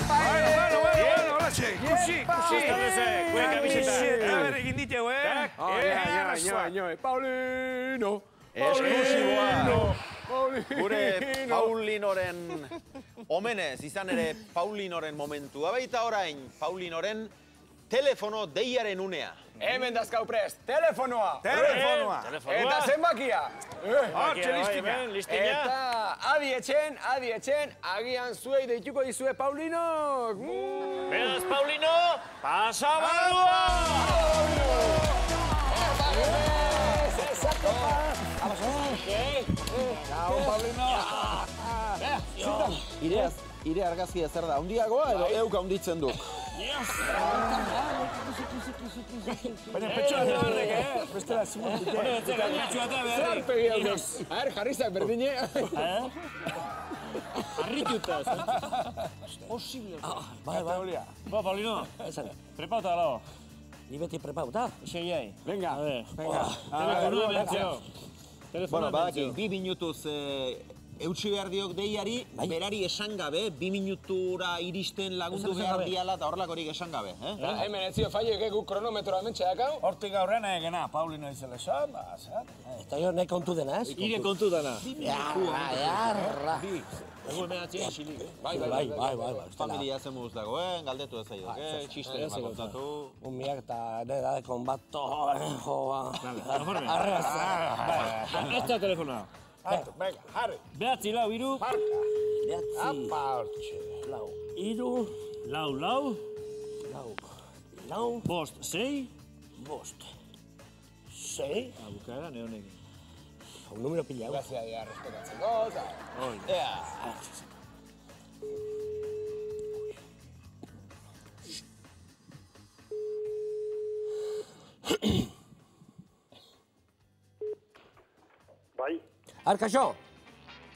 Bueno, hola, che. Ikusi. Gure kamiseta. Aber egin diteu, Paulino. Esklusiboa. Gure Paulinoren omenez, izan ere Paulinoren momentua. Baita orain, Paulinoren telefono deiaren unea. Hemen dazkau prest, telefonoa! Eta zenbakia! Listina. Eta adi etxen, agian zuei deituko dizue Paulinok! Beraz, Paulino, pasa barrua! Ire argazkia zer da, hundiagoa edo euka hunditzen du? Baina petxoa da berrek, bestela zimurtute. Zer pegi hau jarrizak berdine. Arrituta, Posible. Ba, Paulino, prepauta galo. Ni beti prepauta. Seiai. Venga. Telefonoa mentzio. Bueno, badaki, 2 minutuz eutsi behar diok deiari, berari esan gabe, 2 minutura iristen lagundu behar diala eta horrelakorik esan gabe. Hemen ez zio faioek guk kronometroa mentxe dakau. Hortik aurrena egena, Paulino izela esan, Eta jo nahi kontu dena, ez? Ire kontu dana. Jarra. Egu emenatzen isilik. Bai. Familia zemuz dagoen, galdetu ez zailok, txisten kontatu. Umiak eta nera dekon bat joa. Hasta telefonoa. Venga, jarri. Behatzi lau, iru. Behatzi. Apa hortxe. Lau. Iru. Lau. Bost, sei. Bost. Sei. Bukara, neonekin. Un número pillado. Grazia dia respetatzeko, eta... Bai. Arkaxo.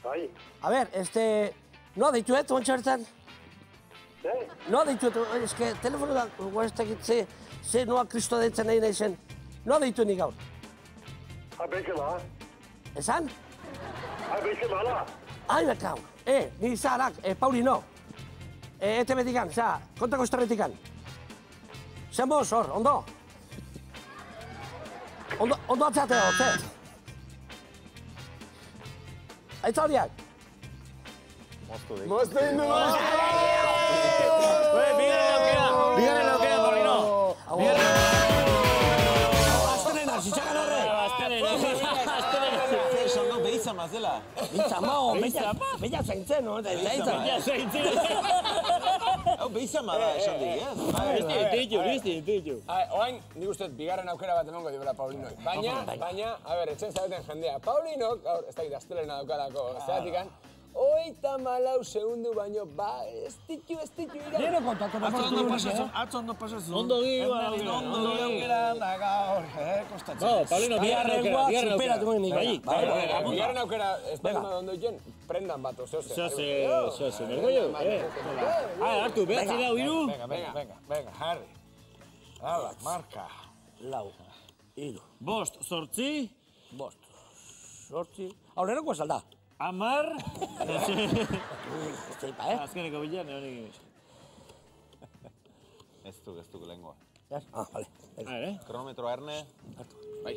Bai. A ver, no deituet, ontsa bertan? No deituet, eske, telefono da, guaztakit, ze noa kristo deitzen nahi nahi zen. No deitu nik gaur. Bezala. Esan? Bezala. Ai, bekau. Ni zaharak, Paulino. ETB dikan, kontako esterretikan. Zen boz, hor, ondo? Ondo atzatea, ze? Aitza horiak? Moztu indu! Bigarren aukera, Paulino. Aztenena, zitzagan horre! Behiza mazela. Behiza mao, behiza zaintzen, no? Hau behiza mada esan dik, Ditu. Oain, nik uste bigarren aukera bat emango dibela Paulinoi. Baina, etxen zabeten jendea. Paulinok, gaur, ez dakit astelena daukalako zeratikan, 34 segundu baino, ez ditu ira. Nire kontatu Atzo ondo pasazun. Ondo giba. Paulino, bigarren aukera. Bigarren aukera, ez da ondo ituen, prendan bat, Zose, mergollo. Hartu, behatzi lau, iru. Venga, jarri. Hala, marka. Lau, iru. Bost, zortzi. Aurrerako esalda. Amar. Esteipa, Azkeneko bilan, neonekin. Ez duk lengua. Vale. Kronometro erne. Bai.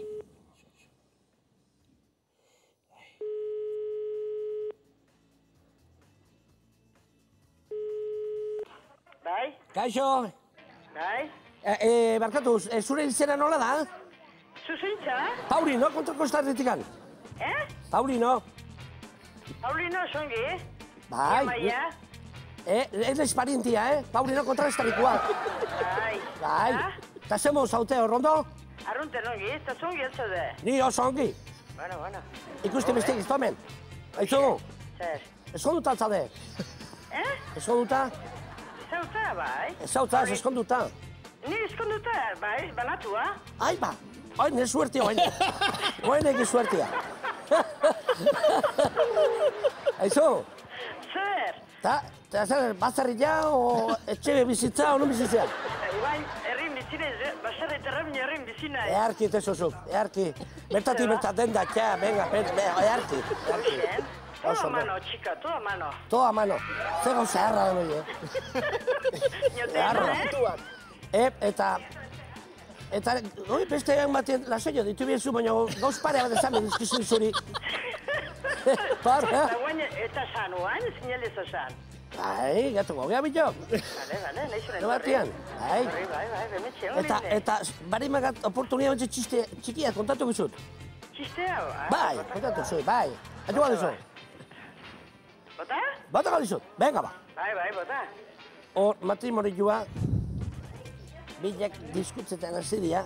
Bai. Kaixo. Bai. Barkatu, zure izena nola da? Zuzintza? Paulino, kontrako estarretikan. Paulino. Paulino, zongi? Bai. Maia? Ez esparientia, Paulino kontra estarrikua. Bai. Eta zemo zaute horrondo? Arrunte nongi, eta zongi altzaude. Ni oso ongi. Bueno. Ikusti bestik iztomen. Aitzugu? Zer? Eskonduta altzade. Eskonduta? Ezauta, bai. Ezauta, eskonduta. Ni eskonduta, bai, banatua. Ai, ba. Oin, ez suertia, oin. Oin egi suertia. Aizu? Zer? Eta zer, bazarria, o etxe bizitza, o non bizitza? Ibain, herrin bizinez, basarra eta herrin bizina. Earki, tesozuk, earki. Bertati bertaten da, txea, venga, earki. Oso Todo a ondo. mano, chica, todo a mano. Todo a mano. Zer gauza erra den hori, Ñotena, Eta, oi, beste egan batien, lasoio, ditu biezu, baina gauz pare bat ezan dizkizun zuri. Eta guain, eta san, guain, zineliz osan. Bai, gatuko, gea bitxo. Bale, nahi zuen No batian, bai. Bai, bemetxe, hori Eta, bari magat oportunia bentsa txiste txikia kontatu gizut. Txiste hau? Bai, kontatu zui, bai. Atua gizu. Bota? Bata galizut, venga ba. Bai, bota. Hor, matrimonioa, bilak diskutzetan hasi dira.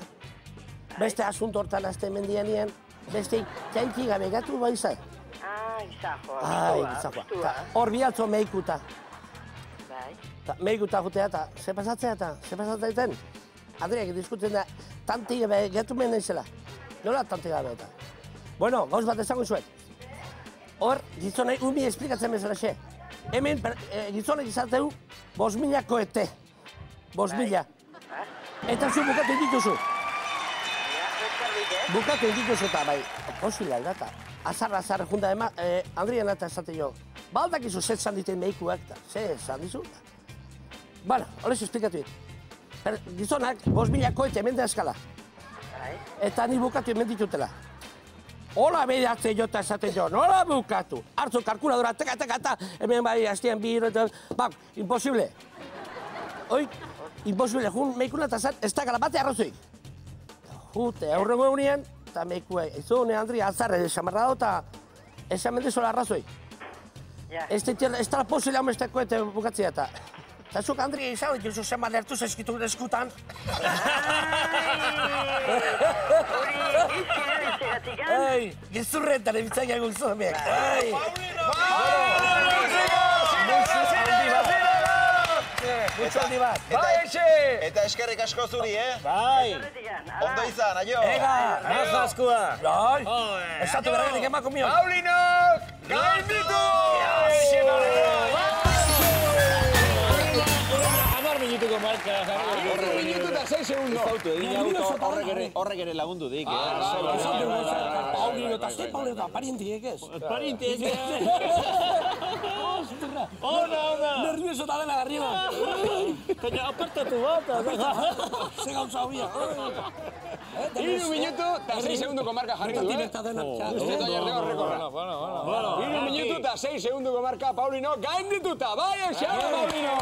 Beste asunto hortan azte mendianien, beste jaiki gabe gatu bai zai. Gizajoa, Gizajoa. Hor bihatzo meikuta. Bai. Meikuta jutea eta, ze pasatzea iten? Adriak diskutzen da, tanti gabe gatu menen zela. Nola tanti gabe eta. Bueno, gauz bat esango izuet. Hor, gizonei umi esplikatzen bezala xe. Hemen, gizonek izateu, 5.000 koete. 5.000. Eta zu bukatu indituzu. Bukatu indituzu eta, bai, posila aldata. Azar junda ema, Andrian eta esate jo. Baldak izu, ze esan diten mehikuak, ze esan dizu. Bueno, horrez esplikatu dit. Gizonak, 5.000 koete hemen da eskala. Eta ni bukatu hemen ditutela. Hola behiratze jota esaten jo, nola bukatu? Hartzu kalkuladora, teka, eta hemen bai hastian biro, eta... Bak, imposible. Oi, imposible, jun meikuna eta ez da galabate arrozoik. Jute, aurrengo egunean, eta meikua, ez du, Andria, azarre, esamarra eta esan mendezola arrazoi. Ez da posila homesteko eta bukatzea eta... Eta zuk, Andria, izan hori duzu zenbat lertu zezkitu eskutan. Hori, izkire ditzegatik, Ei, gezurretan ebitzak egun zuemek. Ei! Mucho handi bat. Eta eskerrik asko zuri, Bai. Ondo izan, aio! Ega! Raza askua. Bai! Esatu berregatik emako mion. Paulinok, gainditu! Minutuko marka. Hiru minutu eta 6 segundo. Horrek ere lagundu dik, Paulino eta ze Paulino da, parientiek ez. Pariente. Ona. Nervioso eta dena garrina. Baina apartatu bat. Ze gauza hobia. 3 minutu eta 6 segundoko marka jarri du, Eta dena. Este tallardeko rekorra. 3 minutu eta 6 segundoko marka Paulino gaindituta. Bai, esan, Paulino!